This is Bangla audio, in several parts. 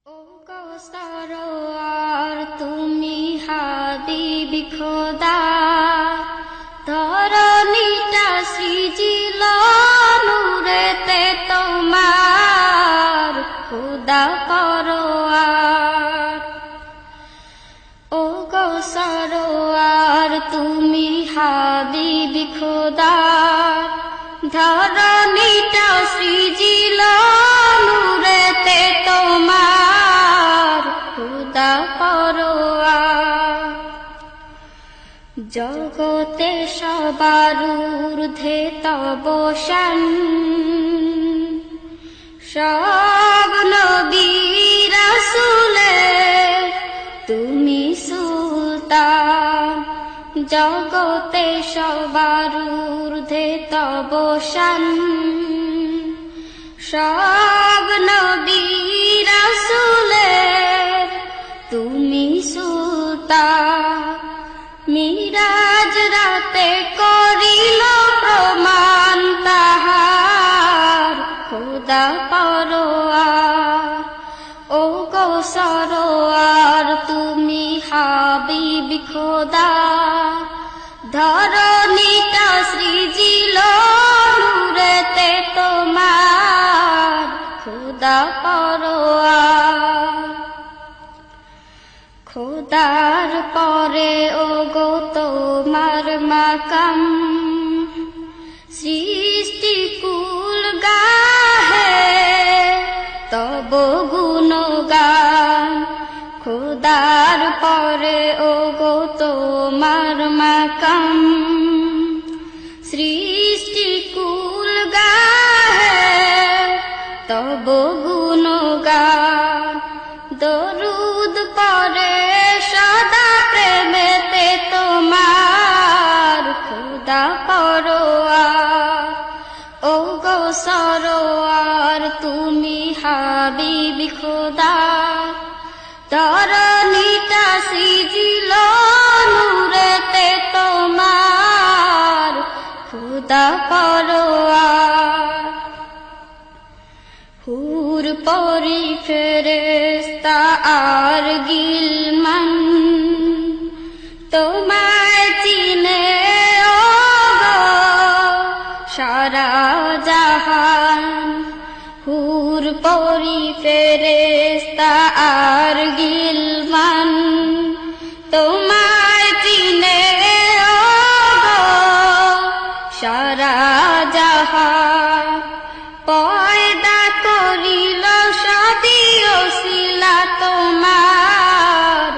ও সরোয়ার তুমি হাবিবি খোদা, ধরণীটা সৃজিল নূরেতে তোমার খোদা পরোয়ার। ও গো সরোয়ার তুমি হাবিবি খোদা, ধরণীটা সৃজিল নূরেতে তোমার খোদা পরোয়ার। জগতে সবার ঊর্ধ্বে তব শান, সব নবী রাসূলের তুমি সুলতান। জগতে সবার ঊর্ধ্বে তব শান, সব নবী রাসূলের তুমি সুলতান। মিরাজ রাতে করিল প্রমাণ তাহার খোদা পরোয়ার। ও গো সরোয়ার তুমি হাবিবি খোদা, ধরণীটা সৃজিল নূরেতে তোমার খোদা পরোয়ার। খোদার পরে ও গো তোমার মাকাম, সৃষ্টি কুল গাহে তব গুণগান। খোদার পরে ও গো তোমার মাকাম, সৃষ্টি কুল গাহে তব গুণগান। দরুদ পরে সদা প্রেমেতে তোমার খোদা পরোয়ার। ও গো সরোয়ার তুমি হাবিবি খোদা, ধরণীটা সৃজিল নূরেতে তোমার খোদা পরোয়ার। হুর পরি ফেরেশতা আর গিলমান তোমায় চিনে ও গো সারা জাহান। হুর পরি ফেরেশতা আর গিলমান তোমায় চিনে ও গো সারা জাহান। পয়দা করিল সবই ওসিলা তোমার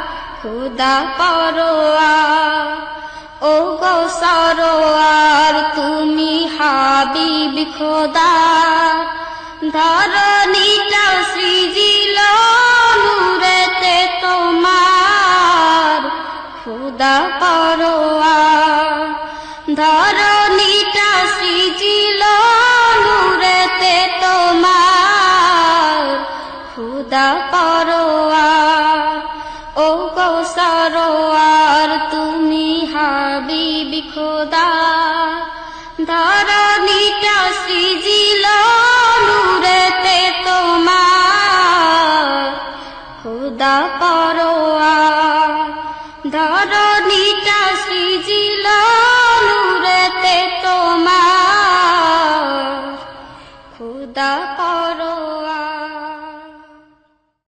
খোদা পরোয়ার। ও গো সরোয়ার তুমি হাবিবি খোদা, ধরণীটা সৃজিল নূরেতে তোমার খোদা পরোয়ার। ধরণীটা সৃজিল নূরেতে তোমার খোদা পরোয়ার। ও গো সরোয়ার তুমি হাবিবি খোদা, ধরণীটা সৃজিল নূরেতে তোমার খোদা পরোয়ার। ধরণীটা সৃজিল নূরেতে তোমার খোদা পরোয়ার।